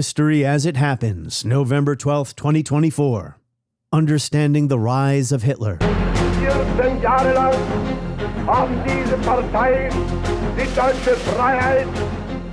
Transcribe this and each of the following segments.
History as It Happens, November 12, 2024. Understanding the Rise of Hitler. 14 Jahre lang haben diese Parteien die deutsche Freiheit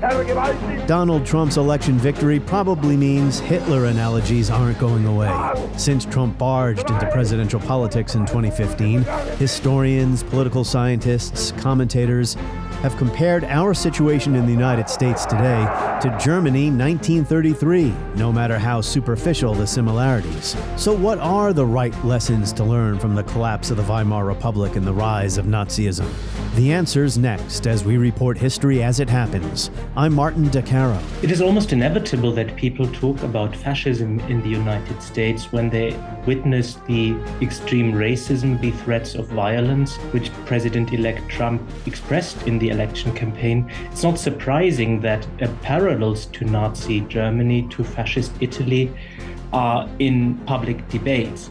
vergewaltigt. Donald Trump's election victory probably means Hitler analogies aren't going away. Since Trump barged into presidential politics in 2015, historians, political scientists, commentators have compared our situation in the United States today to Germany 1933, no matter how superficial the similarities. So what are the right lessons to learn from the collapse of the Weimar Republic and the rise of Nazism? The answer's next as we report history as it happens. I'm Martin DeCaro. It is almost inevitable that people talk about fascism in the United States when they witness the extreme racism, the threats of violence, which President-elect Trump expressed in the election campaign. It's not surprising that parallels to Nazi Germany, to fascist Italy, are in public debates.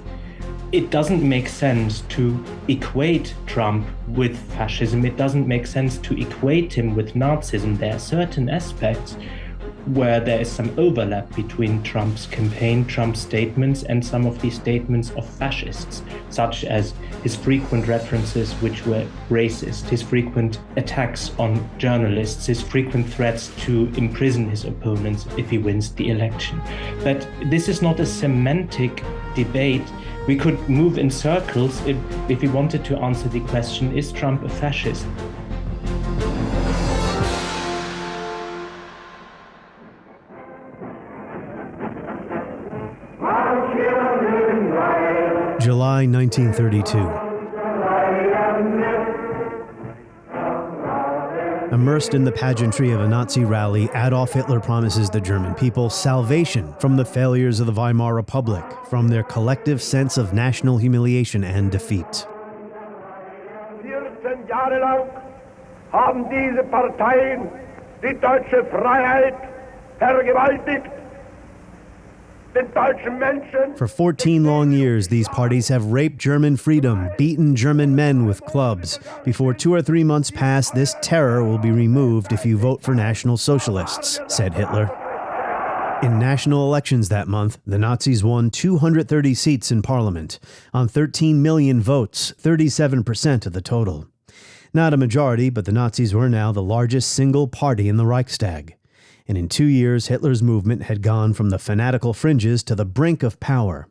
It doesn't make sense to equate Trump with fascism. It doesn't make sense to equate him with Nazism. There are certain aspects where there is some overlap between Trump's campaign, Trump's statements, and some of these statements of fascists, such as his frequent references which were racist, his frequent attacks on journalists, his frequent threats to imprison his opponents if he wins the election. But this is not a semantic debate. We could move in circles if we wanted to answer the question, is Trump a fascist? July 1932. Immersed in the pageantry of a Nazi rally, Adolf Hitler promises the German people salvation from the failures of the Weimar Republic, from their collective sense of national humiliation and defeat. 14 Jahre lang haben diese Parteien die deutsche Freiheit vergewaltigt. For 14 long years, these parties have raped German freedom, beaten German men with clubs. Before 2 or 3 months pass, this terror will be removed if you vote for National Socialists, said Hitler. In national elections that month, the Nazis won 230 seats in parliament, on 13 million votes, 37% of the total. Not a majority, but the Nazis were now the largest single party in the Reichstag. And in 2 years, Hitler's movement had gone from the fanatical fringes to the brink of power.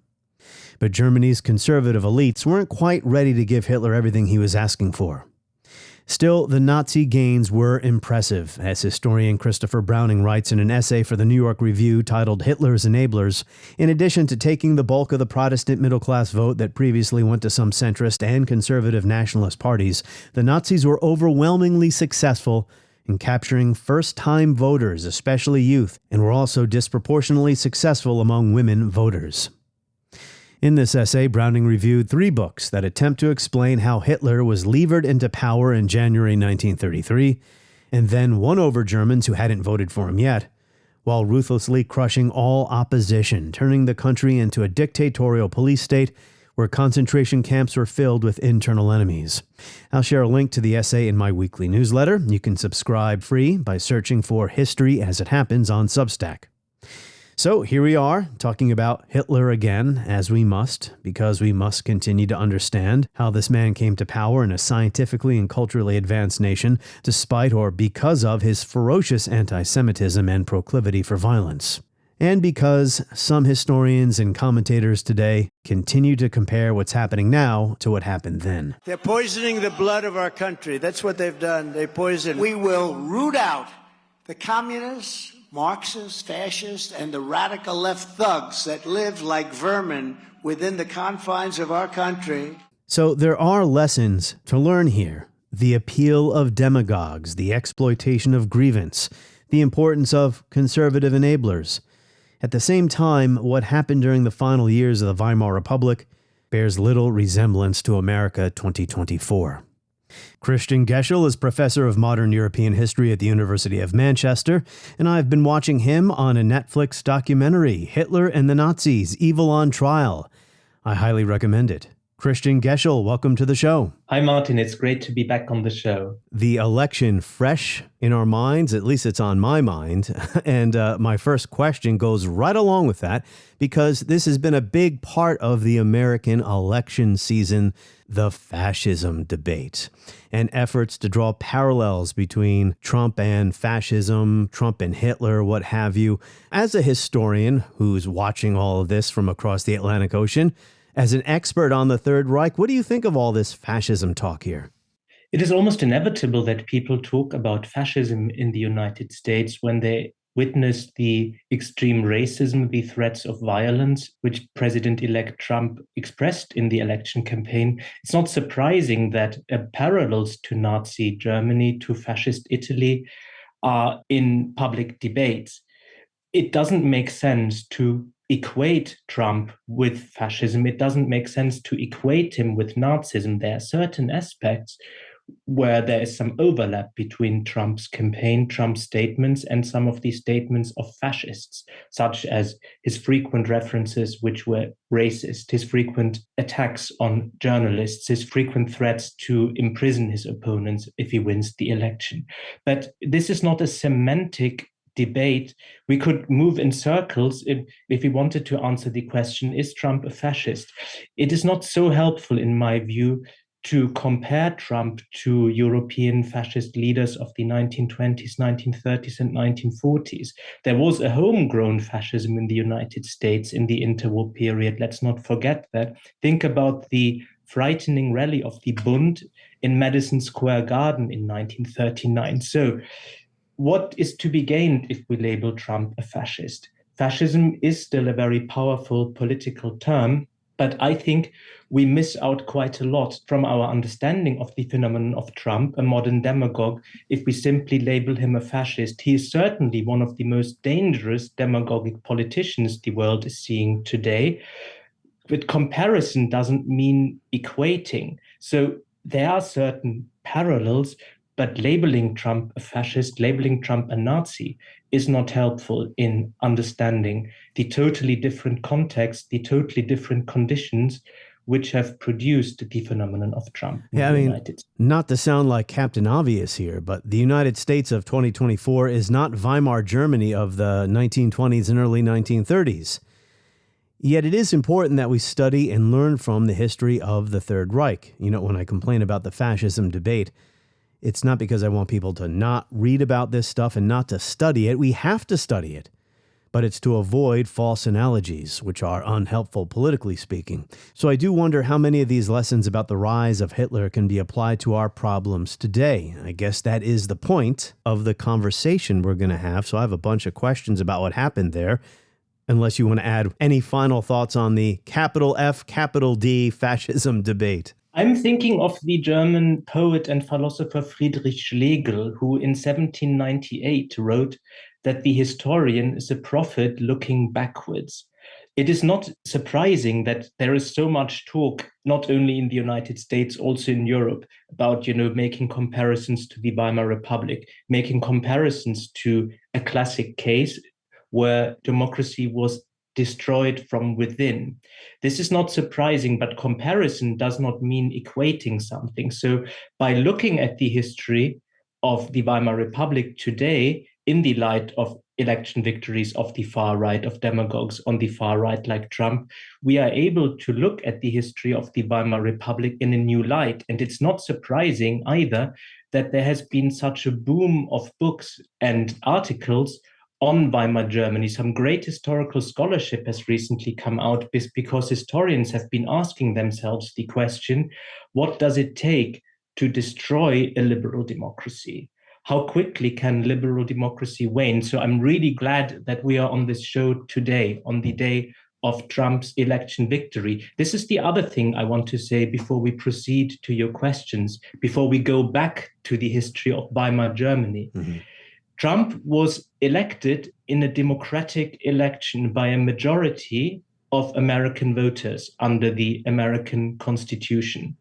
But Germany's conservative elites weren't quite ready to give Hitler everything he was asking for. Still, the Nazi gains were impressive, as historian Christopher Browning writes in an essay for the New York Review titled Hitler's Enablers. In addition to taking the bulk of the Protestant middle-class vote that previously went to some centrist and conservative nationalist parties, the Nazis were overwhelmingly successful in capturing first-time voters, especially youth, and were also disproportionately successful among women voters. In this essay, Browning reviewed 3 books that attempt to explain how Hitler was levered into power in January 1933, and then won over Germans who hadn't voted for him yet, while ruthlessly crushing all opposition, turning the country into a dictatorial police state where concentration camps were filled with internal enemies. I'll share a link to the essay in my weekly newsletter. You can subscribe free by searching for History as It Happens on Substack. So here we are, talking about Hitler again, as we must, because we must continue to understand how this man came to power in a scientifically and culturally advanced nation, despite or because of his ferocious anti-Semitism and proclivity for violence. And because some historians and commentators today continue to compare what's happening now to what happened then. They're poisoning the blood of our country. That's what they've done. They poison. We will root out the communists, Marxists, fascists, and the radical left thugs that live like vermin within the confines of our country. So there are lessons to learn here. The appeal of demagogues, the exploitation of grievance, the importance of conservative enablers. At the same time, what happened during the final years of the Weimar Republic bears little resemblance to America 2024. Christian Goeschel is professor of modern European history at the University of Manchester, and I've been watching him on a Netflix documentary, Hitler and the Nazis, Evil on Trial. I highly recommend it. Christian Goeschel, welcome to the show. Hi, Martin. It's great to be back on the show. The election fresh in our minds, at least it's on my mind. And my first question goes right along with that, because this has been a big part of the American election season, the fascism debate, and efforts to draw parallels between Trump and fascism, Trump and Hitler, what have you. As a historian who's watching all of this from across the Atlantic Ocean, as an expert on the Third Reich, what do you think of all this fascism talk here? It is almost inevitable that people talk about fascism in the United States when they witness the extreme racism, the threats of violence, which President-elect Trump expressed in the election campaign. It's not surprising that parallels to Nazi Germany, to fascist Italy, are in public debates. It doesn't make sense to equate Trump with fascism. It doesn't make sense to equate him with Nazism. There are certain aspects where there is some overlap between Trump's campaign, Trump's statements, and some of the statements of fascists, such as his frequent references which were racist, his frequent attacks on journalists, his frequent threats to imprison his opponents if he wins the election. But this is not a semantic debate. We could move in circles if we wanted to answer the question, is Trump a fascist? It is not so helpful, in my view, to compare Trump to European fascist leaders of the 1920s, 1930s, and 1940s. There was a homegrown fascism in the United States in the interwar period. Let's not forget that. Think about the frightening rally of the Bund in Madison Square Garden in 1939. So, what is to be gained if we label Trump a fascist? Fascism is still a very powerful political term, but I think we miss out quite a lot from our understanding of the phenomenon of Trump, a modern demagogue, if we simply label him a fascist. He is certainly one of the most dangerous demagogic politicians the world is seeing today. But comparison doesn't mean equating. So there are certain parallels, but labeling Trump a fascist, labeling Trump a Nazi is not helpful in understanding the totally different context, the totally different conditions which have produced the phenomenon of Trump. Yeah, I mean, not to sound like Captain Obvious here, but the United States of 2024 is not Weimar Germany of the 1920s and early 1930s. Yet it is important that we study and learn from the history of the Third Reich. You know, when I complain about the fascism debate, it's not because I want people to not read about this stuff and not to study it. We have to study it. But it's to avoid false analogies, which are unhelpful politically speaking. So I do wonder how many of these lessons about the rise of Hitler can be applied to our problems today. I guess that is the point of the conversation we're going to have. So I have a bunch of questions about what happened there. Unless you want to add any final thoughts on the capital F, capital D fascism debate. I'm thinking of the German poet and philosopher Friedrich Schlegel, who in 1798 wrote that the historian is a prophet looking backwards. It is not surprising that there is so much talk, not only in the United States, also in Europe, about, making comparisons to the Weimar Republic, making comparisons to a classic case where democracy was destroyed from within. This is not surprising, but comparison does not mean equating something. So by looking at the history of the Weimar Republic today in the light of election victories of the far right, of demagogues on the far right like Trump, we are able to look at the history of the Weimar Republic in a new light. And it's not surprising either that there has been such a boom of books and articles on Weimar Germany. Some great historical scholarship has recently come out because historians have been asking themselves the question, what does it take to destroy a liberal democracy? How quickly can liberal democracy wane? So I'm really glad that we are on this show today, on the day of Trump's election victory. This is the other thing I want to say before we proceed to your questions, before we go back to the history of Weimar Germany. Mm-hmm. Trump was elected in a democratic election by a majority of American voters under the American Constitution.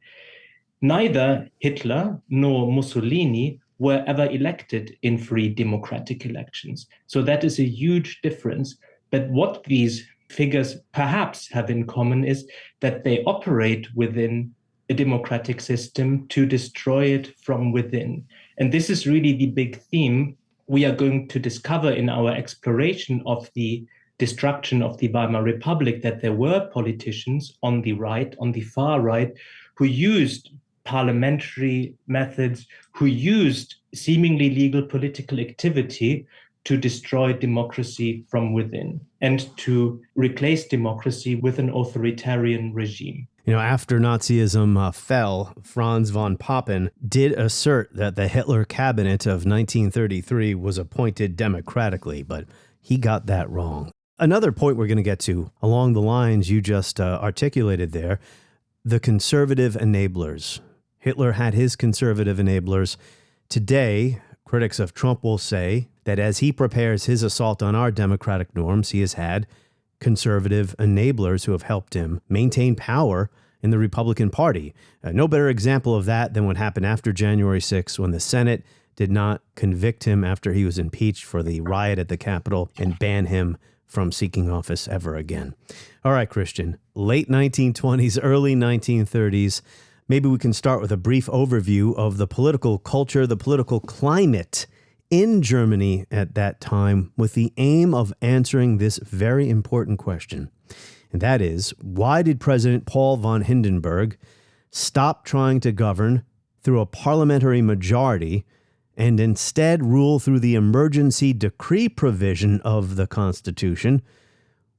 Neither Hitler nor Mussolini were ever elected in free democratic elections. So that is a huge difference. But what these figures perhaps have in common is that they operate within a democratic system to destroy it from within. And this is really the big theme we are going to discover in our exploration of the destruction of the Weimar Republic, that there were politicians on the right, on the far right, who used parliamentary methods, who used seemingly legal political activity to destroy democracy from within and to replace democracy with an authoritarian regime. After Nazism fell, Franz von Papen did assert that the Hitler cabinet of 1933 was appointed democratically, but he got that wrong. Another point we're going to get to along the lines you just articulated there, the conservative enablers. Hitler had his conservative enablers. Today, critics of Trump will say that as he prepares his assault on our democratic norms, he has had conservative enablers who have helped him maintain power in the Republican Party. No better example of that than what happened after January 6th, when the Senate did not convict him after he was impeached for the riot at the Capitol and ban him from seeking office ever again. All right, Christian, late 1920s, early 1930s, maybe we can start with a brief overview of the political culture, the political climate in Germany at that time, with the aim of answering this very important question. And that is, why did President Paul von Hindenburg stop trying to govern through a parliamentary majority and instead rule through the emergency decree provision of the Constitution,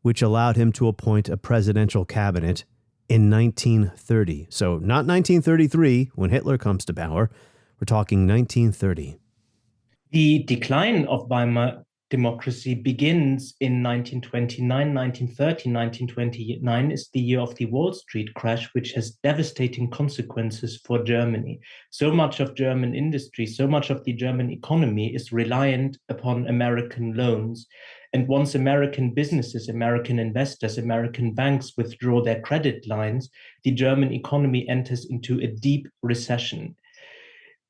which allowed him to appoint a presidential cabinet in 1930? So not 1933, when Hitler comes to power. We're talking 1930. The decline of Weimar democracy begins in 1929, 1930, 1929 is the year of the Wall Street crash, which has devastating consequences for Germany. So much of German industry, so much of the German economy is reliant upon American loans. And once American businesses, American investors, American banks withdraw their credit lines, the German economy enters into a deep recession.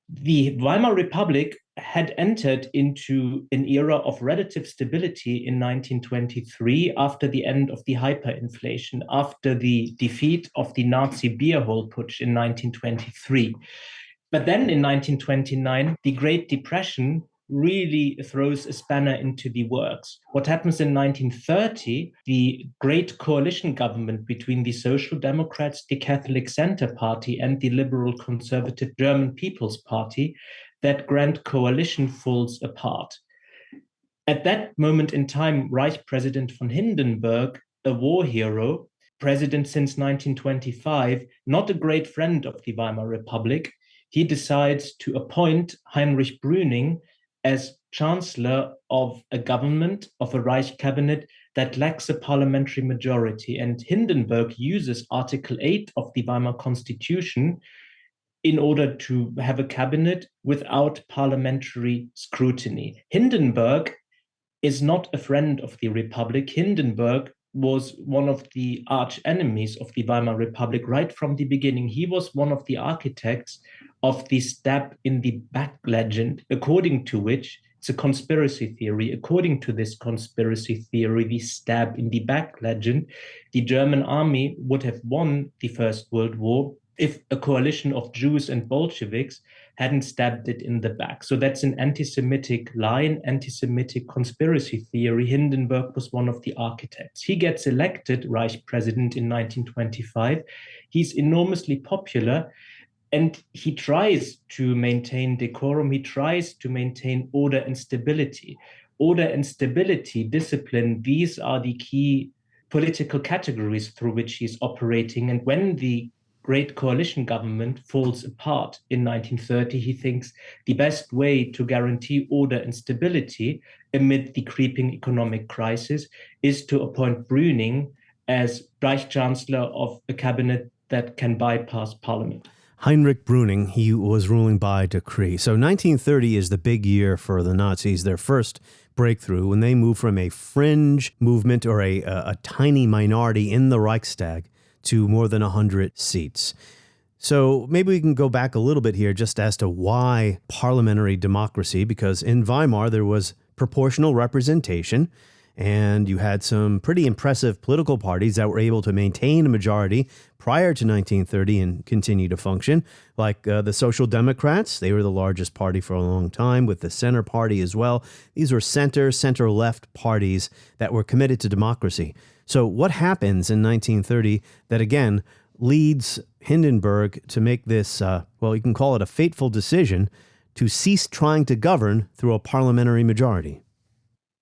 The Weimar Republic had entered into an era of relative stability in 1923 after the end of the hyperinflation, after the defeat of the Nazi beer hall putsch in 1923. But then in 1929, the Great Depression really throws a spanner into the works. What happens in 1930, the great coalition government between the Social Democrats, the Catholic Center Party, and the Liberal Conservative German People's Party, that grand coalition falls apart. At that moment in time, Reich President von Hindenburg, a war hero, president since 1925, not a great friend of the Weimar Republic, he decides to appoint Heinrich Brüning as chancellor of a government, of a Reich cabinet that lacks a parliamentary majority. And Hindenburg uses Article 8 of the Weimar Constitution in order to have a cabinet without parliamentary scrutiny. Hindenburg is not a friend of the Republic. Hindenburg was one of the arch enemies of the Weimar Republic right from the beginning. He was one of the architects of the stab in the back legend, according to which it's a conspiracy theory. According to this conspiracy theory, the stab in the back legend, the German army would have won the First World War if a coalition of Jews and Bolsheviks hadn't stabbed it in the back. So that's an anti-Semitic lie, an anti-Semitic conspiracy theory. Hindenburg was one of the architects. He gets elected Reich president in 1925. He's enormously popular, and he tries to maintain decorum. He tries to maintain order and stability. Order and stability, discipline, these are the key political categories through which he's operating. And when the great coalition government falls apart in 1930, he thinks the best way to guarantee order and stability amid the creeping economic crisis is to appoint Brüning as Reich Chancellor of a cabinet that can bypass parliament. Heinrich Brüning, he was ruling by decree. So 1930 is the big year for the Nazis, their first breakthrough, when they move from a fringe movement or a tiny minority in the Reichstag to more than 100 seats. So maybe we can go back a little bit here just as to why parliamentary democracy, because in Weimar there was proportional representation, And you had some pretty impressive political parties that were able to maintain a majority prior to 1930 and continue to function, like the Social Democrats. They were the largest party for a long time, with the Center Party as well. These were center-left parties that were committed to democracy. So what happens in 1930 that, again, leads Hindenburg to make this, you can call it a fateful decision, to cease trying to govern through a parliamentary majority?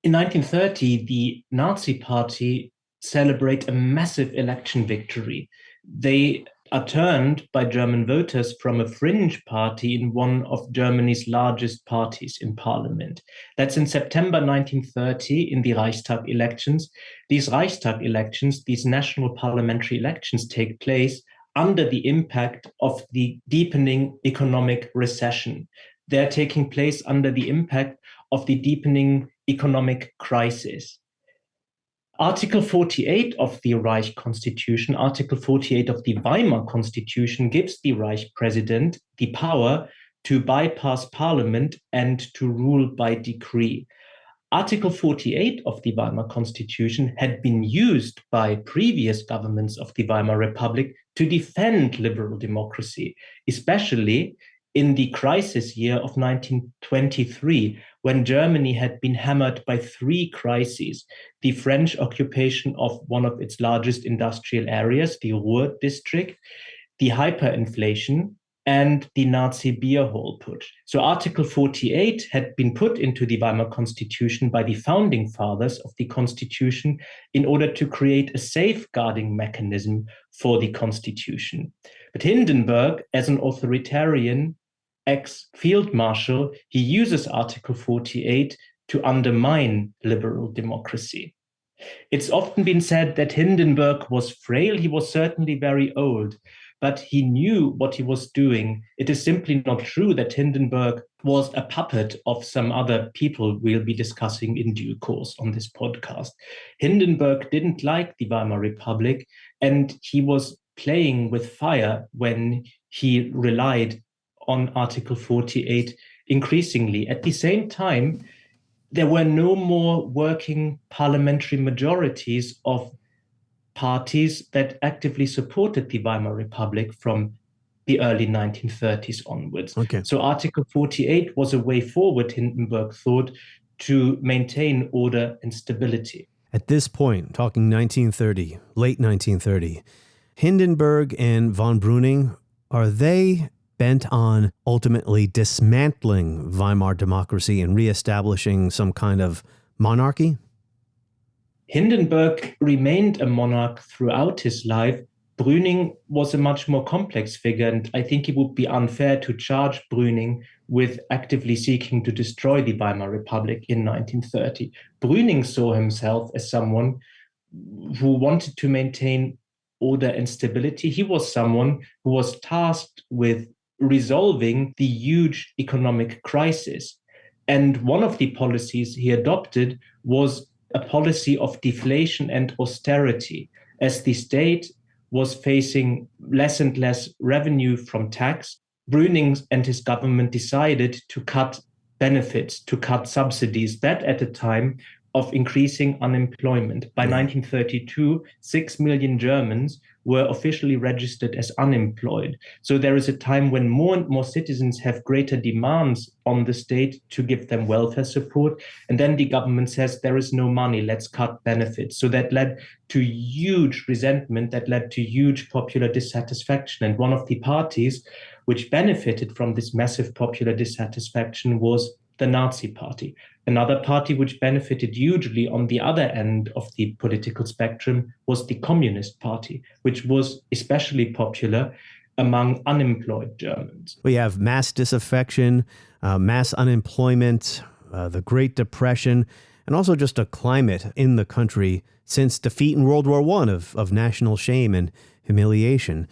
In 1930, the Nazi Party celebrate a massive election victory. They are turned by German voters from a fringe party in one of Germany's largest parties in parliament. That's in September 1930 in the Reichstag elections. These Reichstag elections, these national parliamentary elections, take place under the impact of the deepening economic recession. They're taking place under the impact of the deepening economic crisis. Article 48 of the Reich Constitution, Article 48 of the Weimar Constitution, gives the Reich president the power to bypass parliament and to rule by decree. Article 48 of the Weimar Constitution had been used by previous governments of the Weimar Republic to defend liberal democracy, especially in the crisis year of 1923, when Germany had been hammered by three crises: the French occupation of one of its largest industrial areas, the Ruhr district, the hyperinflation, and the Nazi beer hall putsch. So Article 48 had been put into the Weimar Constitution by the founding fathers of the Constitution in order to create a safeguarding mechanism for the Constitution. But Hindenburg, as an authoritarian ex-field marshal, he uses Article 48 to undermine liberal democracy. It's often been said that Hindenburg was frail. He was certainly very old, but he knew what he was doing. It is simply not true that Hindenburg was a puppet of some other people we'll be discussing in due course on this podcast. Hindenburg didn't like the Weimar Republic, and he was playing with fire when he relied on Article 48 increasingly. At the same time, there were no more working parliamentary majorities of parties that actively supported the Weimar Republic from the early 1930s onwards. Okay. So Article 48 was a way forward, Hindenburg thought, to maintain order and stability. At this point, talking 1930, late 1930, Hindenburg and von Brüning, are they bent on ultimately dismantling Weimar democracy and reestablishing some kind of monarchy? Hindenburg remained a monarch throughout his life. Brüning was a much more complex figure, and I think it would be unfair to charge Brüning with actively seeking to destroy the Weimar Republic in 1930. Brüning saw himself as someone who wanted to maintain order and stability. He was someone who was tasked with resolving the huge economic crisis. And one of the policies he adopted was a policy of deflation and austerity, as the state was facing less and less revenue from tax. Brüning and his government decided to cut benefits, to cut subsidies, that at a time of increasing unemployment. By 1932, 6 million Germans were officially registered as unemployed. So there is a time when more and more citizens have greater demands on the state to give them welfare support. And then the government says, there is no money, let's cut benefits. So that led to huge resentment, that led to huge popular dissatisfaction. And one of the parties which benefited from this massive popular dissatisfaction was the Nazi Party. Another party which benefited hugely on the other end of the political spectrum was the Communist Party, which was especially popular among unemployed Germans. We have mass disaffection, mass unemployment, the Great Depression, and also just a climate in the country since defeat in World War I of national shame and humiliation.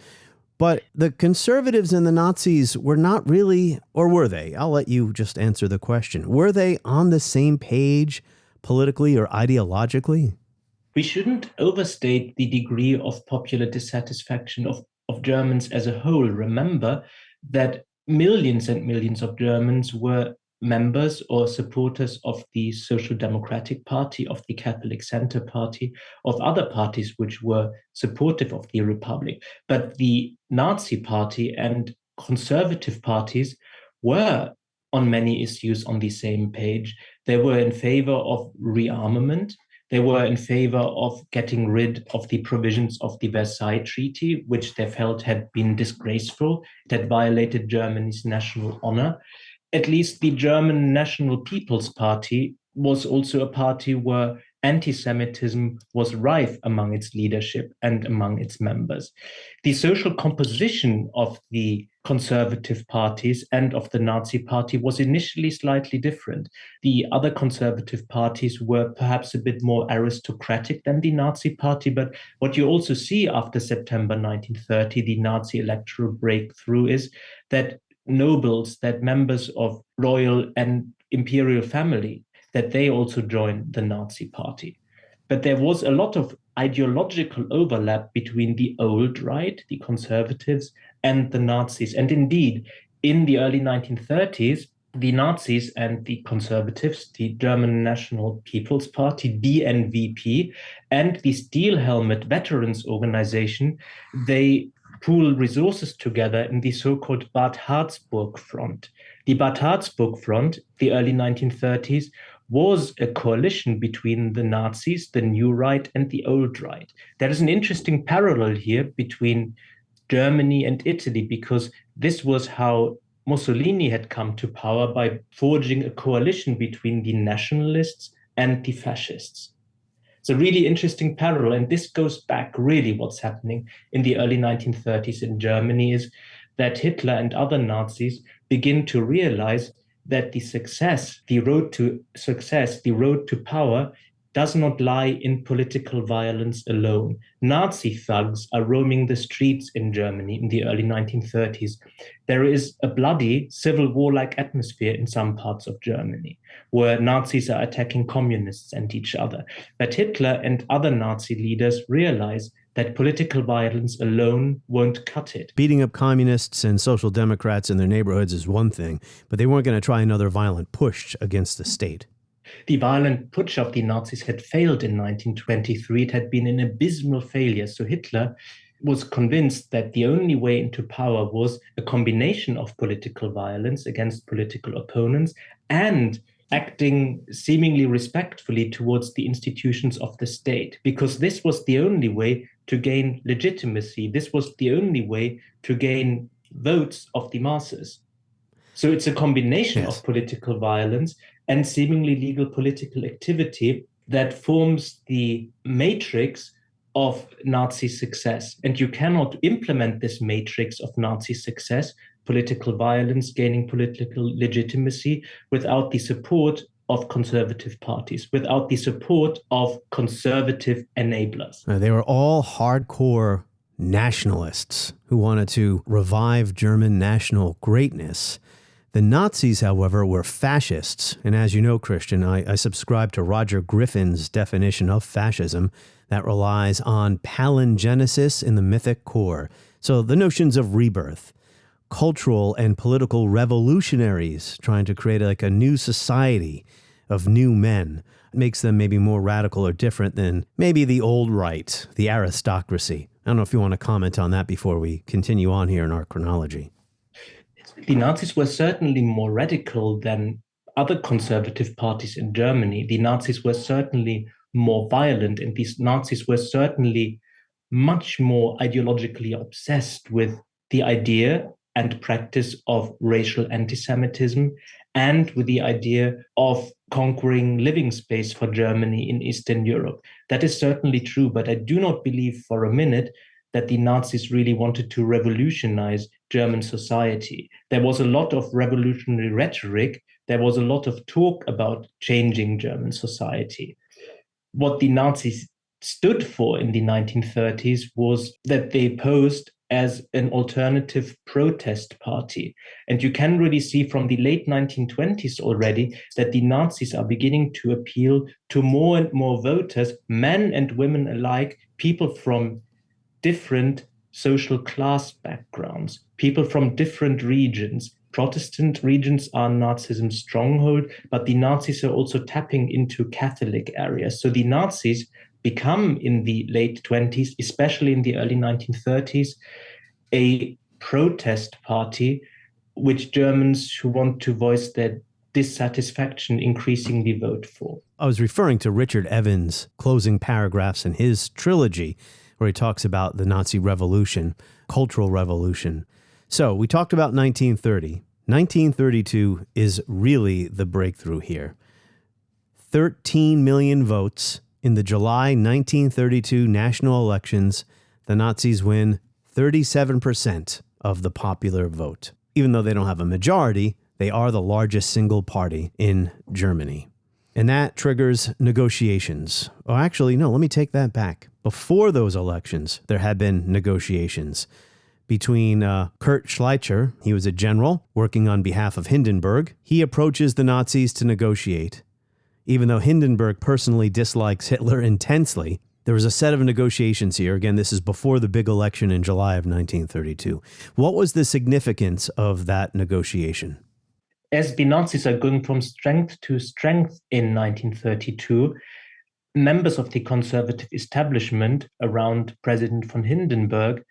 But the conservatives and the Nazis were not really, or were they? I'll let you just answer the question. Were they on the same page politically or ideologically? We shouldn't overstate the degree of popular dissatisfaction of Germans as a whole. Remember that millions and millions of Germans were members or supporters of the Social Democratic Party, of the Catholic Center Party, of other parties which were supportive of the Republic. But the Nazi Party and conservative parties were on many issues on the same page. They were in favor of rearmament. They were in favor of getting rid of the provisions of the Versailles Treaty, which they felt had been disgraceful, that violated Germany's national honor. At least the German National People's Party was also a party where anti-Semitism was rife among its leadership and among its members. The social composition of the conservative parties and of the Nazi Party was initially slightly different. The other conservative parties were perhaps a bit more aristocratic than the Nazi Party, but what you also see after September 1930, the Nazi electoral breakthrough, is that nobles, that members of royal and imperial family, that they also joined the Nazi Party. But there was a lot of ideological overlap between the old right, the conservatives, and the Nazis. And indeed, in the early 1930s, the Nazis and the conservatives, the German National People's Party, DNVP, and the Steel Helmet Veterans Organization, they pool resources together in the so-called Bad Harzburg Front. The Bad Harzburg Front, the early 1930s, was a coalition between the Nazis, the new right, and the old right. There is an interesting parallel here between Germany and Italy, because this was how Mussolini had come to power, by forging a coalition between the nationalists and the fascists. It's a really interesting parallel, and this goes back really what's happening in the early 1930s in Germany is that Hitler and other Nazis begin to realize that the road to success, the road to power, does not lie in political violence alone. Nazi thugs are roaming the streets in Germany in the early 1930s. There is a bloody civil war-like atmosphere in some parts of Germany, where Nazis are attacking communists and each other. But Hitler and other Nazi leaders realize that political violence alone won't cut it. Beating up communists and social democrats in their neighborhoods is one thing, but they weren't going to try another violent push against the state. The violent putsch of the Nazis had failed in 1923. It had been an abysmal failure. So Hitler was convinced that the only way into power was a combination of political violence against political opponents and acting seemingly respectfully towards the institutions of the state, because this was the only way to gain legitimacy. This was the only way to gain votes of the masses. So it's a combination of political violence and seemingly legal political activity that forms the matrix of Nazi success. And you cannot implement this matrix of Nazi success, political violence, gaining political legitimacy, without the support of conservative parties, without the support of conservative enablers. They were all hardcore nationalists who wanted to revive German national greatness. The Nazis, however, were fascists. And as you know, Christian, I subscribe to Roger Griffin's definition of fascism that relies on palingenesis in the mythic core. So the notions of rebirth, cultural and political revolutionaries trying to create like a new society of new men, makes them maybe more radical or different than maybe the old right, the aristocracy. I don't know if you want to comment on that before we continue on here in our chronology. The Nazis were certainly more radical than other conservative parties in Germany. The Nazis were certainly more violent, and these Nazis were certainly much more ideologically obsessed with the idea and practice of racial anti-Semitism and with the idea of conquering living space for Germany in Eastern Europe. That is certainly true, but I do not believe for a minute that the Nazis really wanted to revolutionize German society. There was a lot of revolutionary rhetoric. There was a lot of talk about changing German society. What the Nazis stood for in the 1930s was that they posed as an alternative protest party. And you can really see from the late 1920s already that the Nazis are beginning to appeal to more and more voters, men and women alike, people from different social class backgrounds, people from different regions, Protestant regions are Nazism's stronghold, but the Nazis are also tapping into Catholic areas. So the Nazis become, in the late 20s, especially in the early 1930s, a protest party, which Germans who want to voice their dissatisfaction increasingly vote for. I was referring to Richard Evans' closing paragraphs in his trilogy, where he talks about the Nazi revolution, cultural revolution. So we talked about 1930. 1932 is really the breakthrough here. 13 million votes in the July 1932 national elections. The Nazis win 37% of the popular vote. Even though they don't have a majority, they are the largest single party in Germany. And that triggers negotiations. Oh, actually, no, let me take that back. Before those elections, there had been negotiations between Kurt Schleicher. He was a general working on behalf of Hindenburg. He approaches the Nazis to negotiate. Even though Hindenburg personally dislikes Hitler intensely, there was a set of negotiations here. Again, this is before the big election in July of 1932. What was the significance of that negotiation? As the Nazis are going from strength to strength in 1932, members of the conservative establishment around President von Hindenburg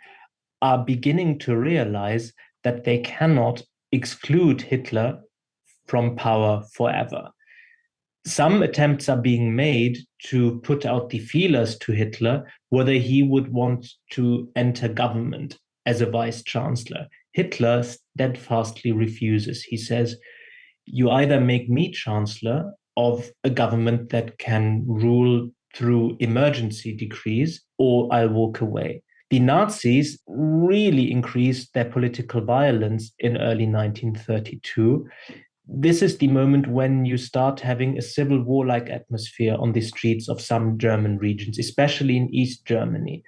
are beginning to realize that they cannot exclude Hitler from power forever. Some attempts are being made to put out the feelers to Hitler whether he would want to enter government as a vice chancellor. Hitler steadfastly refuses. He says, you either make me chancellor of a government that can rule through emergency decrees, or I'll walk away. The Nazis really increased their political violence in early 1932. This is the moment when you start having a civil war-like atmosphere on the streets of some German regions, especially in East Germany.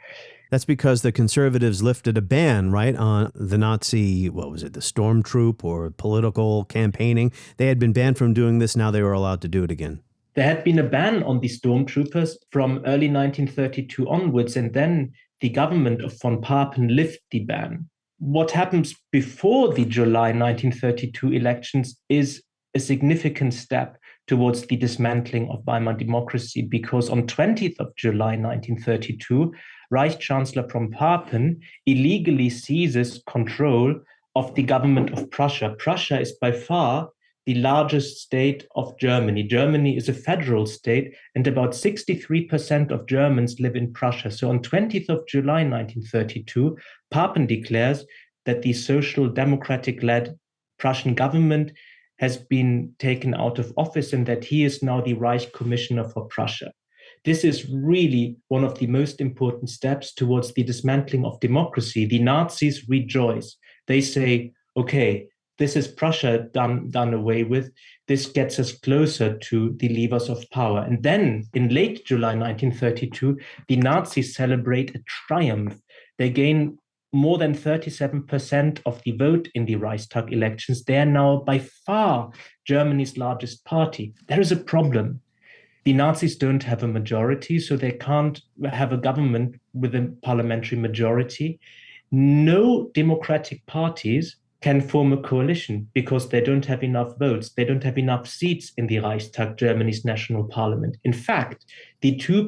That's because the conservatives lifted a ban, right, on the Nazi, the stormtroop or political campaigning. They had been banned from doing this. Now they were allowed to do it again. There had been a ban on the stormtroopers from early 1932 onwards, and then the government of von Papen lifted the ban. What happens before the July 1932 elections is a significant step towards the dismantling of Weimar democracy, because on 20th of July 1932, Reich Chancellor von Papen illegally seizes control of the government of Prussia. Prussia is by far the largest state of Germany. Germany is a federal state, and about 63% of Germans live in Prussia. So on 20th of July 1932, Papen declares that the social democratic-led Prussian government has been taken out of office and that he is now the Reich Commissioner for Prussia. This is really one of the most important steps towards the dismantling of democracy. The Nazis rejoice. They say, okay, this is Prussia done away with. This gets us closer to the levers of power. And then in late July 1932, the Nazis celebrate a triumph. They gain more than 37% of the vote in the Reichstag elections. They are now by far Germany's largest party. There is a problem. The Nazis don't have a majority, so they can't have a government with a parliamentary majority. No democratic parties can form a coalition because they don't have enough votes. They don't have enough seats in the Reichstag, Germany's national parliament. In fact, the two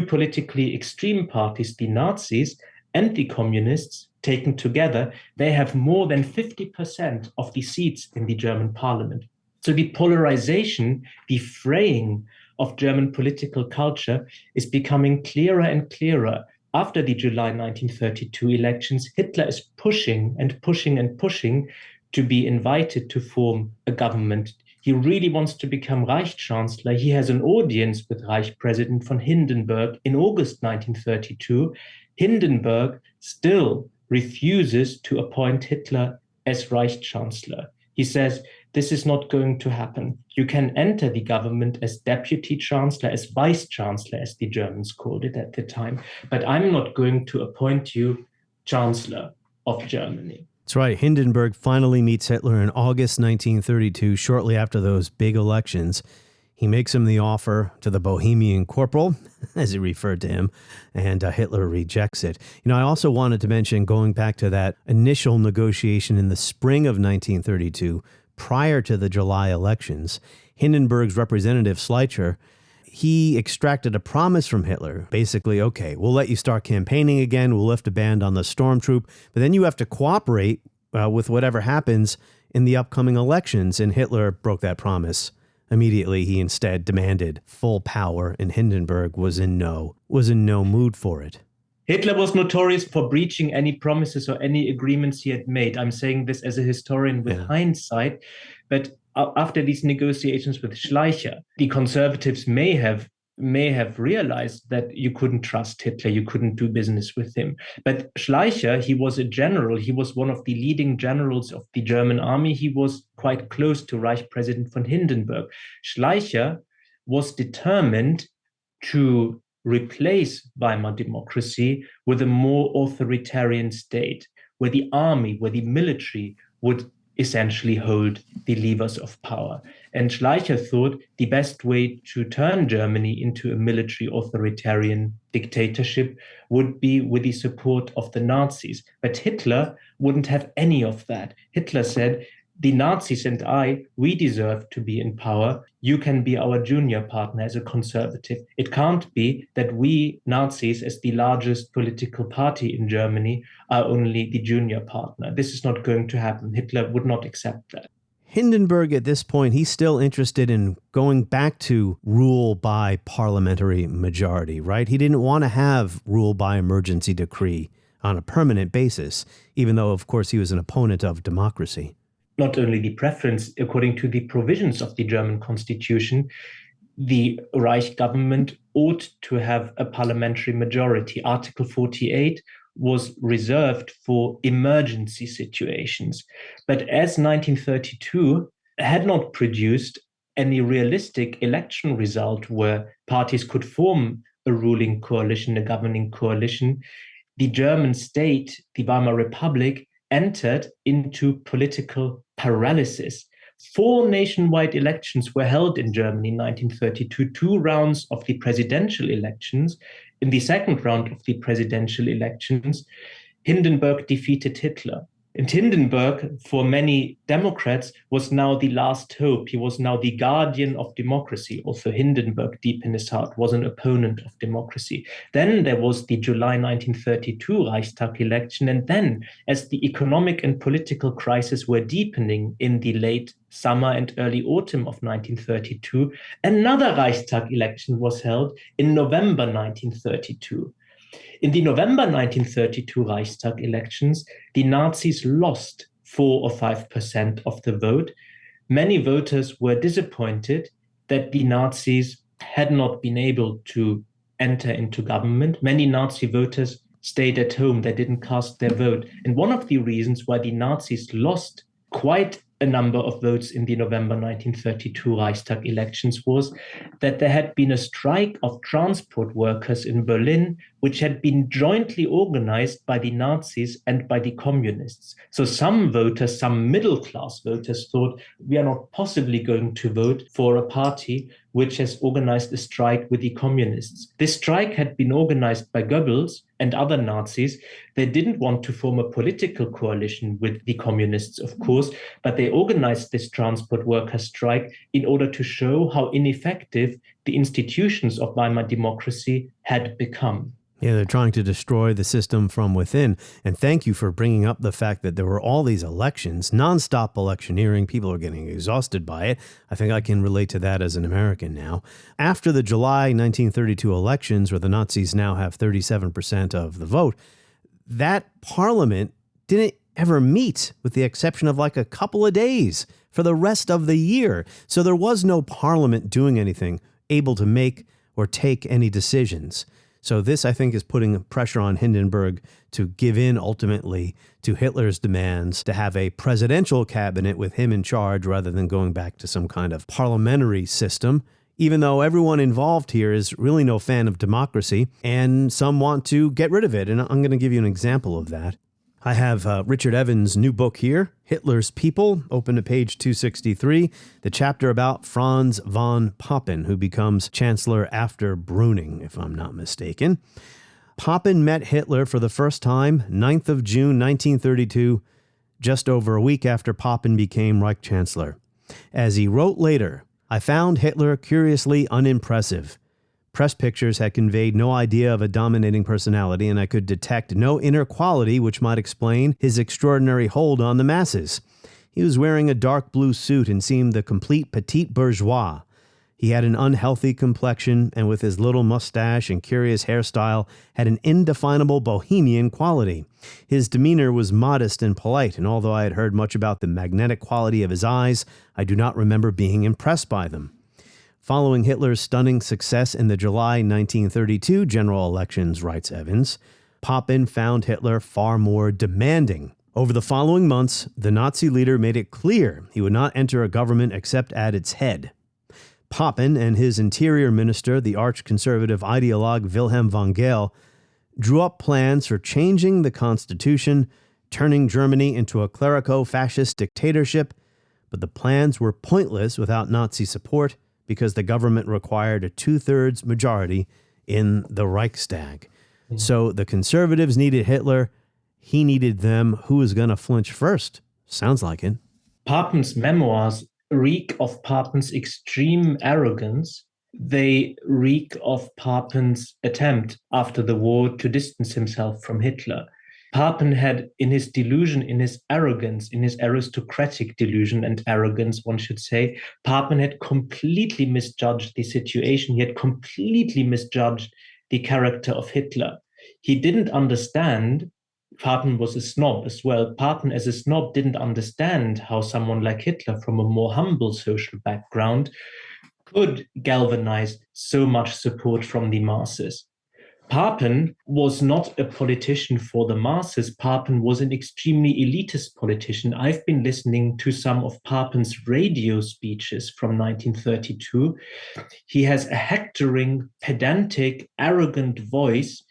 politically extreme parties, the Nazis and the communists, taken together, they have more than 50% of the seats in the German parliament. So the polarization, the fraying of German political culture is becoming clearer and clearer. After the July 1932 elections, Hitler is pushing and pushing and pushing to be invited to form a government. He really wants to become Reich Chancellor. He has an audience with Reich President von Hindenburg in August 1932. Hindenburg still refuses to appoint Hitler as Reich Chancellor. He says, this is not going to happen. You can enter the government as deputy chancellor, as vice chancellor, as the Germans called it at the time, but I'm not going to appoint you chancellor of Germany. That's right. Hindenburg finally meets Hitler in August 1932, shortly after those big elections. He makes him the offer to the Bohemian corporal, as he referred to him, and Hitler rejects it. I also wanted to mention, going back to that initial negotiation in the spring of 1932, prior to the July elections, Hindenburg's representative Schleicher, he extracted a promise from Hitler. Basically, okay, we'll let you start campaigning again, we'll lift a ban on the stormtroop, but then you have to cooperate with whatever happens in the upcoming elections. And Hitler broke that promise. Immediately, he instead demanded full power, and Hindenburg was in no mood for it. Hitler was notorious for breaching any promises or any agreements he had made. I'm saying this as a historian with hindsight, but after these negotiations with Schleicher, the conservatives may have realized that you couldn't trust Hitler, you couldn't do business with him. But Schleicher, he was a general, he was one of the leading generals of the German army, he was quite close to Reich President von Hindenburg. Schleicher was determined to replace Weimar democracy with a more authoritarian state, where the army, where the military would essentially hold the levers of power. And Schleicher thought the best way to turn Germany into a military authoritarian dictatorship would be with the support of the Nazis. But Hitler wouldn't have any of that. Hitler said, the Nazis and we deserve to be in power. You can be our junior partner as a conservative. It can't be that we Nazis, as the largest political party in Germany, are only the junior partner. This is not going to happen. Hitler would not accept that. Hindenburg, at this point, he's still interested in going back to rule by parliamentary majority, right? He didn't want to have rule by emergency decree on a permanent basis, even though, of course, he was an opponent of democracy. Not only the preference, according to the provisions of the German constitution, the Reich government ought to have a parliamentary majority. Article 48 was reserved for emergency situations. But as 1932 had not produced any realistic election result where parties could form a ruling coalition, a governing coalition, the German state, the Weimar Republic, entered into political paralysis. 4 nationwide elections were held in Germany in 1932, 2 rounds of the presidential elections. In the second round of the presidential elections, Hindenburg defeated Hitler. And Hindenburg, for many Democrats, was now the last hope. He was now the guardian of democracy. Also, Hindenburg, deep in his heart, was an opponent of democracy. Then there was the July 1932 Reichstag election. And then, as the economic and political crisis were deepening in the late summer and early autumn of 1932, another Reichstag election was held in November 1932. In the November 1932 Reichstag elections, the Nazis lost 4 or 5% of the vote. Many voters were disappointed that the Nazis had not been able to enter into government. Many Nazi voters stayed at home. They didn't cast their vote. And one of the reasons why the Nazis lost quite a number of votes in the November 1932 Reichstag elections was that there had been a strike of transport workers in Berlin, which had been jointly organized by the Nazis and by the communists. So some voters, some middle-class voters, thought, we are not possibly going to vote for a party which has organized a strike with the communists. This strike had been organized by Goebbels and other Nazis. They didn't want to form a political coalition with the communists, of course, but they organized this transport worker strike in order to show how ineffective the institutions of Weimar democracy had become. Yeah, they're trying to destroy the system from within. And thank you for bringing up the fact that there were all these elections, nonstop electioneering. People are getting exhausted by it. I think I can relate to that as an American now. After the July 1932 elections, where the Nazis now have 37% of the vote, that parliament didn't ever meet, with the exception of like a couple of days for the rest of the year. So there was no parliament doing anything, able to make or take any decisions. So this, I think, is putting pressure on Hindenburg to give in ultimately to Hitler's demands to have a presidential cabinet with him in charge rather than going back to some kind of parliamentary system, even though everyone involved here is really no fan of democracy and some want to get rid of it. And I'm going to give you an example of that. I have Richard Evans' new book here, Hitler's People, open to page 263, the chapter about Franz von Papen, who becomes chancellor after Brüning, if I'm not mistaken. Papen met Hitler for the first time, 9th of June, 1932, just over a week after Papen became Reich Chancellor. As he wrote later, I found Hitler curiously unimpressive. Press pictures had conveyed no idea of a dominating personality, and I could detect no inner quality which might explain his extraordinary hold on the masses. He was wearing a dark blue suit and seemed the complete petit bourgeois. He had an unhealthy complexion, and with his little mustache and curious hairstyle, had an indefinable bohemian quality. His demeanor was modest and polite, and although I had heard much about the magnetic quality of his eyes, I do not remember being impressed by them. Following Hitler's stunning success in the July 1932 general elections, writes Evans, Papen found Hitler far more demanding. Over the following months, the Nazi leader made it clear he would not enter a government except at its head. Papen and his interior minister, the arch-conservative ideologue Wilhelm von Gael, drew up plans for changing the constitution, turning Germany into a clerico-fascist dictatorship, but the plans were pointless without Nazi support, because the government required a 2/3 majority in the Reichstag. So the conservatives needed Hitler. He needed them. Who was going to flinch first? Sounds like it. Papen's memoirs reek of Papen's extreme arrogance. They reek of Papen's attempt after the war to distance himself from Hitler. Papen had, in his delusion, in his arrogance, in his aristocratic delusion and arrogance, one should say, Papen had completely misjudged the situation. He had completely misjudged the character of Hitler. He didn't understand, Papen was a snob as well, Papen as a snob didn't understand how someone like Hitler from a more humble social background could galvanize so much support from the masses. Papen was not a politician for the masses. Papen was an extremely elitist politician. I've been listening to some of Papen's radio speeches from 1932. He has a hectoring, pedantic, arrogant voice.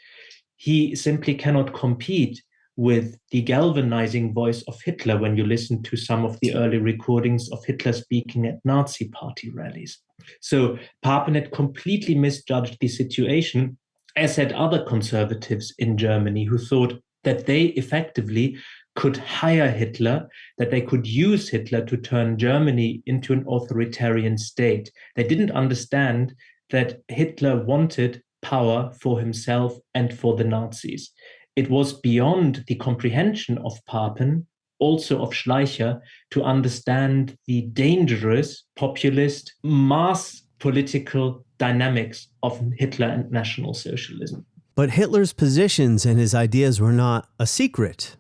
He simply cannot compete with the galvanizing voice of Hitler when you listen to some of the early recordings of Hitler speaking at Nazi party rallies. So Papen had completely misjudged the situation, as had other conservatives in Germany who thought that they effectively could hire Hitler, that they could use Hitler to turn Germany into an authoritarian state. They didn't understand that Hitler wanted power for himself and for the Nazis. It was beyond the comprehension of Papen, also of Schleicher, to understand the dangerous populist mass political dynamics of Hitler and National Socialism. But Hitler's positions and his ideas were not a secret.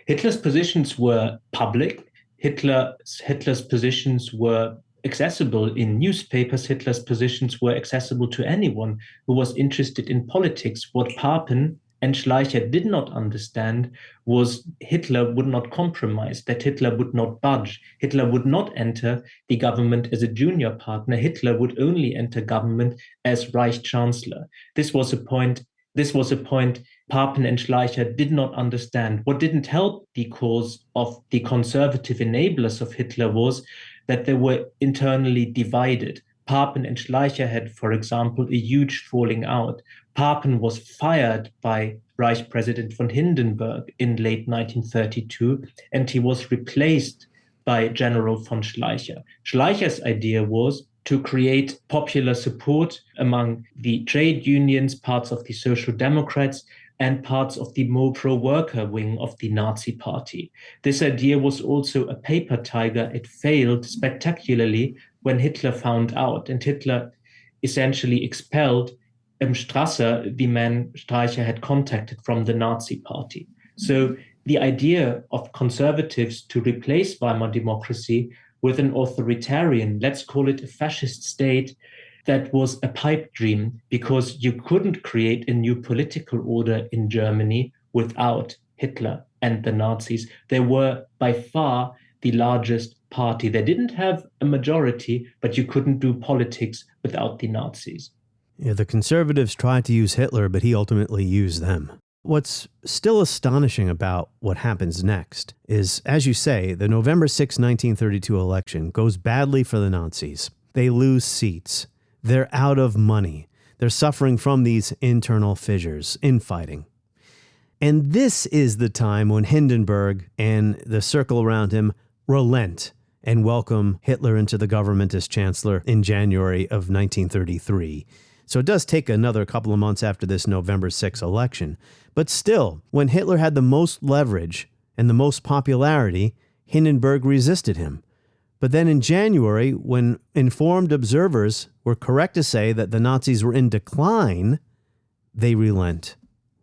Hitler's positions were public. Hitler's positions were accessible in newspapers. Hitler's positions were accessible to anyone who was interested in politics. What Papen and Schleicher did not understand was Hitler would not compromise, that Hitler would not budge. Hitler would not enter the government as a junior partner. Hitler would only enter government as Reich Chancellor. This was a point Papen and Schleicher did not understand. What didn't help the cause of the conservative enablers of Hitler was that they were internally divided. Papen and Schleicher had, for example, a huge falling out. Papen was fired by Reich President von Hindenburg in late 1932, and he was replaced by General von Schleicher. Schleicher's idea was to create popular support among the trade unions, parts of the Social Democrats, and parts of the more pro-worker wing of the Nazi party. This idea was also a paper tiger. It failed spectacularly when Hitler found out, and Hitler essentially expelled Strasser, the man Streicher had contacted from the Nazi party. So the idea of conservatives to replace Weimar democracy with an authoritarian, let's call it a fascist state, that was a pipe dream, because you couldn't create a new political order in Germany without Hitler and the Nazis. They were by far the largest party. They didn't have a majority, but you couldn't do politics without the Nazis. Yeah, the conservatives tried to use Hitler, but he ultimately used them. What's still astonishing about what happens next is, as you say, the November 6, 1932 election goes badly for the Nazis. They lose seats. They're out of money. They're suffering from these internal fissures, infighting. And this is the time when Hindenburg and the circle around him relent and welcome Hitler into the government as chancellor in January of 1933. So it does take another couple of months after this November 6 election. But still, when Hitler had the most leverage and the most popularity, Hindenburg resisted him. But then in January, when informed observers were correct to say that the Nazis were in decline, they relent.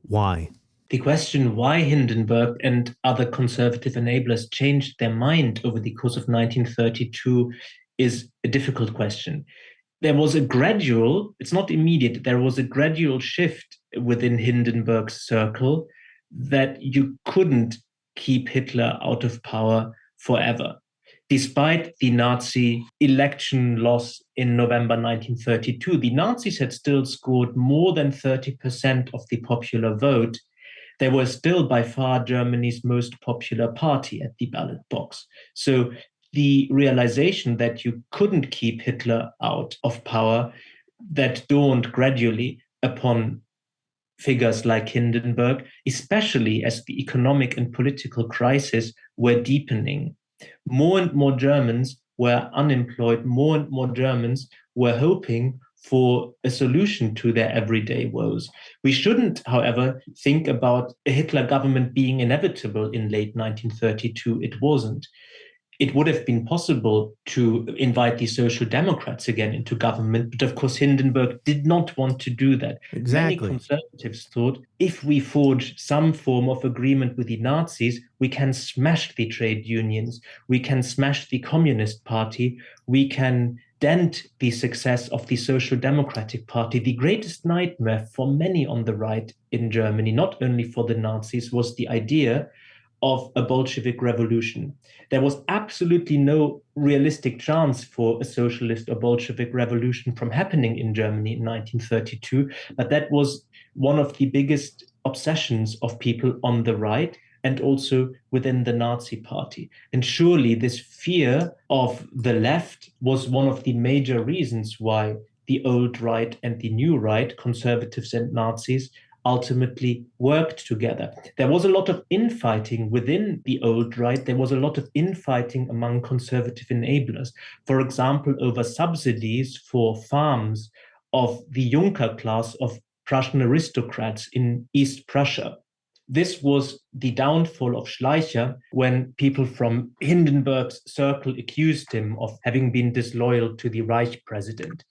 Why? The question why Hindenburg and other conservative enablers changed their mind over the course of 1932 is a difficult question. There was a gradual, it's not immediate, there was a gradual shift within Hindenburg's circle that you couldn't keep Hitler out of power forever. Despite the Nazi election loss in November 1932, the Nazis had still scored more than 30% of the popular vote. They were still by far Germany's most popular party at the ballot box. So the realization that you couldn't keep Hitler out of power, that dawned gradually upon figures like Hindenburg, especially as the economic and political crisis were deepening. More and more Germans were unemployed. More and more Germans were hoping for a solution to their everyday woes. We shouldn't, however, think about a Hitler government being inevitable in late 1932. It wasn't. It would have been possible to invite the Social Democrats again into government, but of course Hindenburg did not want to do that. Exactly. Many conservatives thought, if we forge some form of agreement with the Nazis, we can smash the trade unions, we can smash the Communist Party, we can dent the success of the Social Democratic Party. The greatest nightmare for many on the right in Germany, not only for the Nazis, was the idea of a Bolshevik revolution. There was absolutely no realistic chance for a socialist or Bolshevik revolution from happening in Germany in 1932, but that was one of the biggest obsessions of people on the right and also within the Nazi party. And surely this fear of the left was one of the major reasons why the old right and the new right, conservatives and Nazis, ultimately worked together. There was a lot of infighting within the old right. There was a lot of infighting among conservative enablers. For example, over subsidies for farms of the Junker class of Prussian aristocrats in East Prussia. This was the downfall of Schleicher when people from Hindenburg's circle accused him of having been disloyal to the Reich president.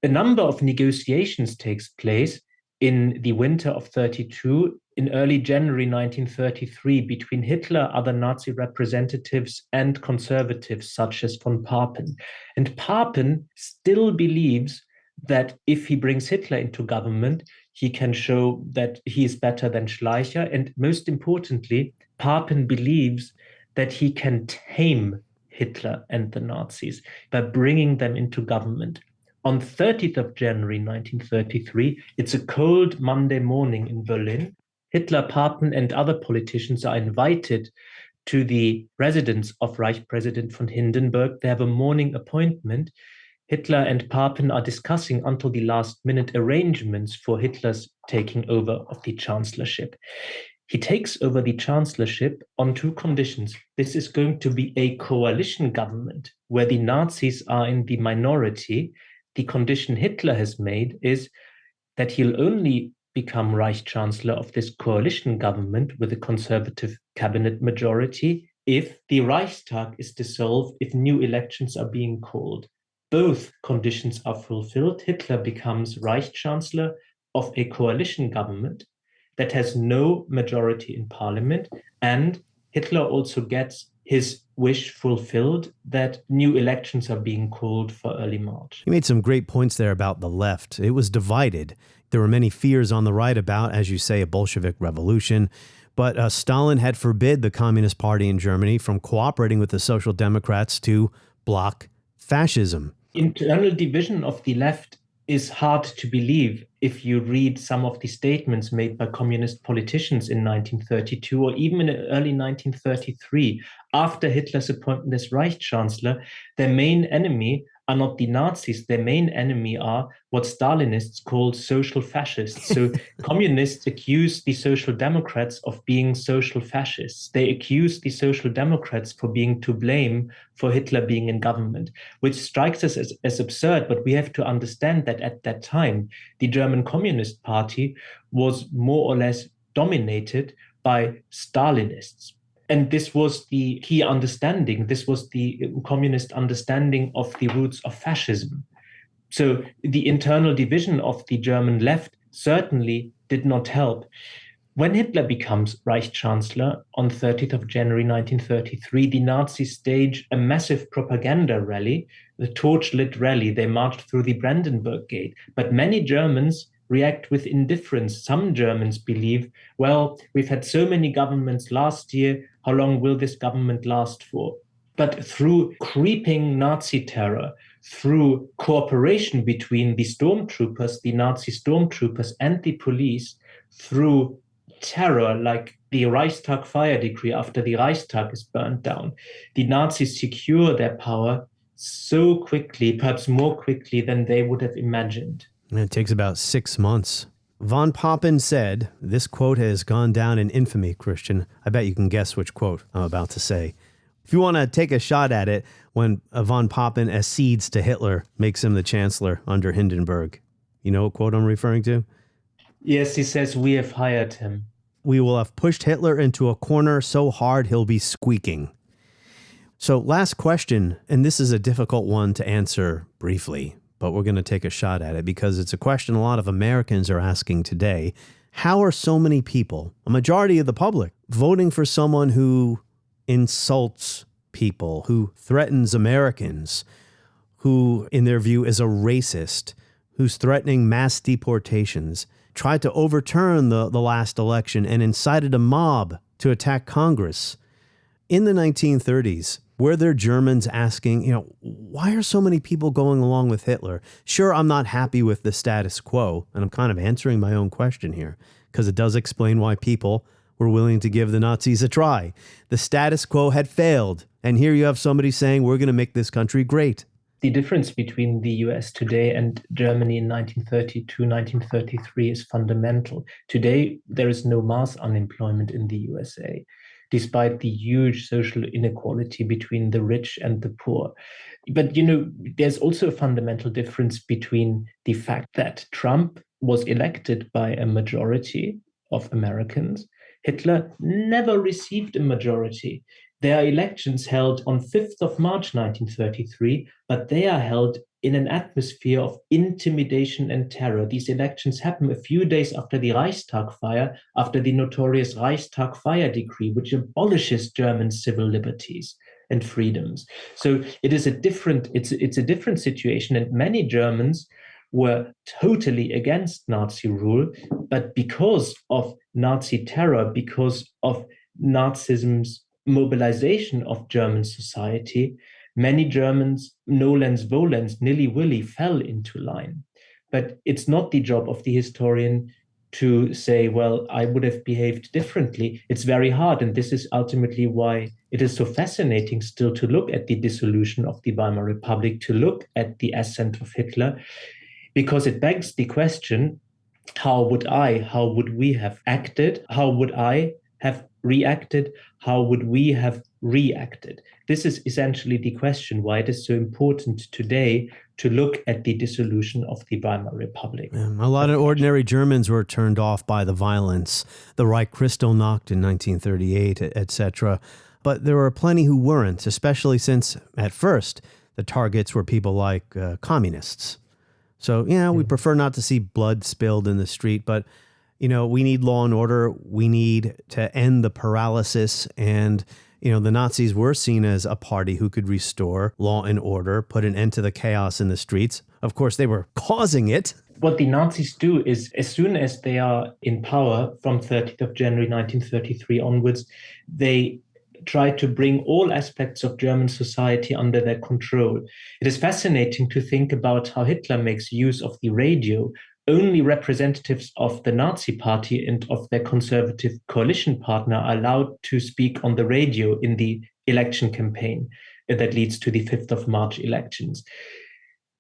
A number of negotiations takes place in the winter of 32, in early January 1933, between Hitler, other Nazi representatives, and conservatives such as von Papen. And Papen still believes that if he brings Hitler into government, he can show that he is better than Schleicher. And most importantly, Papen believes that he can tame Hitler and the Nazis by bringing them into government. On 30th of January 1933, it's a cold Monday morning in Berlin. Hitler, Papen, and other politicians are invited to the residence of Reich President von Hindenburg. They have a morning appointment. Hitler and Papen are discussing until the last minute arrangements for Hitler's taking over of the chancellorship. He takes over the chancellorship on two conditions. This is going to be a coalition government where the Nazis are in the minority. The condition Hitler has made is that he'll only become Reich Chancellor of this coalition government with a conservative cabinet majority if the Reichstag is dissolved, if new elections are being called. Both conditions are fulfilled. Hitler becomes Reich Chancellor of a coalition government that has no majority in parliament, and Hitler also gets his wish fulfilled that new elections are being called for early March. You made some great points there about the left. It was divided. There were many fears on the right about, as you say, a Bolshevik revolution. But Stalin had forbid the Communist Party in Germany from cooperating with the Social Democrats to block fascism. Internal division of the left is hard to believe if you read some of the statements made by communist politicians in 1932 or even in early 1933, after Hitler's appointment as Reich Chancellor, their main enemy are not the Nazis. Their main enemy are what Stalinists called social fascists. So communists accuse the Social Democrats of being social fascists. They accuse the Social Democrats for being to blame for Hitler being in government, which strikes us as absurd. But we have to understand that at that time, the German Communist Party was more or less dominated by Stalinists. And this was the key understanding. This was the communist understanding of the roots of fascism. So the internal division of the German left certainly did not help. When Hitler becomes Reich Chancellor on 30th of January 1933, the Nazis stage a massive propaganda rally, the torch-lit rally. They marched through the Brandenburg Gate. But many Germans react with indifference. Some Germans believe, well, we've had so many governments last year, how long will this government last for? But through creeping Nazi terror, through cooperation between the stormtroopers, the Nazi stormtroopers and the police, through terror like the Reichstag fire decree after the Reichstag is burned down, the Nazis secure their power so quickly, perhaps more quickly than they would have imagined. And it takes about 6 months. Von Papen said, this quote has gone down in infamy, Christian. I bet you can guess which quote I'm about to say. If you want to take a shot at it, when von Papen accedes to Hitler, makes him the chancellor under Hindenburg. You know what quote I'm referring to? Yes, he says, we have hired him. We will have pushed Hitler into a corner so hard he'll be squeaking. So last question, and this is a difficult one to answer briefly, but we're going to take a shot at it because it's a question a lot of Americans are asking today. How are so many people, a majority of the public, voting for someone who insults people, who threatens Americans, who, in their view, is a racist, who's threatening mass deportations, tried to overturn the last election and incited a mob to attack Congress? In the 1930s, were there Germans asking, why are so many people going along with Hitler? Sure, I'm not happy with the status quo, and I'm kind of answering my own question here, because it does explain why people were willing to give the Nazis a try. The status quo had failed, and here you have somebody saying, we're going to make this country great. The difference between the US today and Germany in 1932, 1933 is fundamental. Today, there is no mass unemployment in the USA, despite the huge social inequality between the rich and the poor. But, there's also a fundamental difference between the fact that Trump was elected by a majority of Americans. Hitler never received a majority. There are elections held on 5th of March 1933, but they are held in an atmosphere of intimidation and terror. These elections happen a few days after the Reichstag fire, after the notorious Reichstag fire decree, which abolishes German civil liberties and freedoms. So it's a different situation, and many Germans were totally against Nazi rule, but because of Nazi terror, because of Nazism's mobilization of German society, many Germans, nolens volens, nilly-willy, fell into line. But it's not the job of the historian to say, well, I would have behaved differently. It's very hard, and this is ultimately why it is so fascinating still to look at the dissolution of the Weimar Republic, to look at the ascent of Hitler, because it begs the question, how would we have acted? How would I have reacted? How would we have reacted? This is essentially the question why it is so important today to look at the dissolution of the Weimar Republic. A lot of ordinary Germans were turned off by the violence, the Reich Kristallnacht in 1938, etc. But there were plenty who weren't, especially since, at first, the targets were people like communists. So, we prefer not to see blood spilled in the street, but we need law and order. We need to end the paralysis. And, the Nazis were seen as a party who could restore law and order, put an end to the chaos in the streets. Of course, they were causing it. What the Nazis do is, as soon as they are in power from 30th of January 1933 onwards, they try to bring all aspects of German society under their control. It is fascinating to think about how Hitler makes use of the radio only representatives of the Nazi Party and of their conservative coalition partner are allowed to speak on the radio in the election campaign that leads to the 5th of March elections.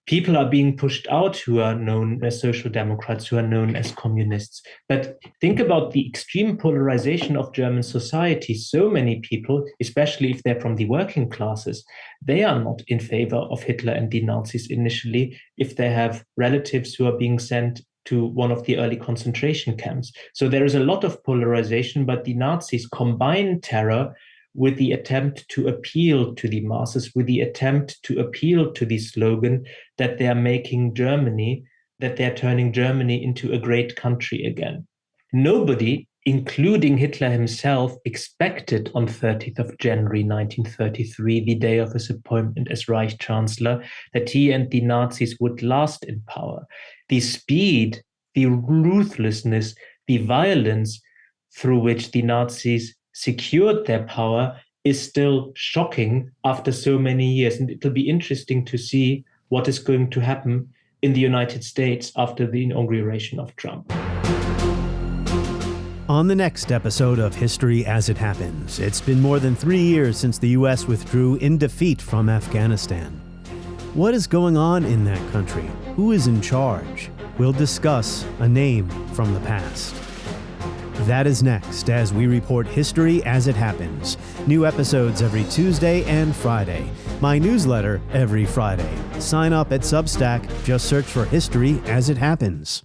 People are being pushed out who are known as social democrats, who are known as communists. But think about the extreme polarization of German society. So many people, especially if they're from the working classes, they are not in favor of Hitler and the Nazis initially if they have relatives who are being sent to one of the early concentration camps. So there is a lot of polarization, but the Nazis combine terror with the attempt to appeal to the masses, with the attempt to appeal to the slogan that they are making Germany, that they're turning Germany into a great country again. Nobody, including Hitler himself, expected on 30th of January 1933, the day of his appointment as Reich Chancellor, that he and the Nazis would last in power. The speed, the ruthlessness, the violence through which the Nazis secured their power is still shocking after so many years. And it'll be interesting to see what is going to happen in the United States after the inauguration of Trump. On the next episode of History as It Happens, it's been more than 3 years since the U.S. withdrew in defeat from Afghanistan. What is going on in that country? Who is in charge? We'll discuss a name from the past. That is next as we report History as It Happens. New episodes every Tuesday and Friday. My newsletter every Friday. Sign up at Substack. Just search for History as It Happens.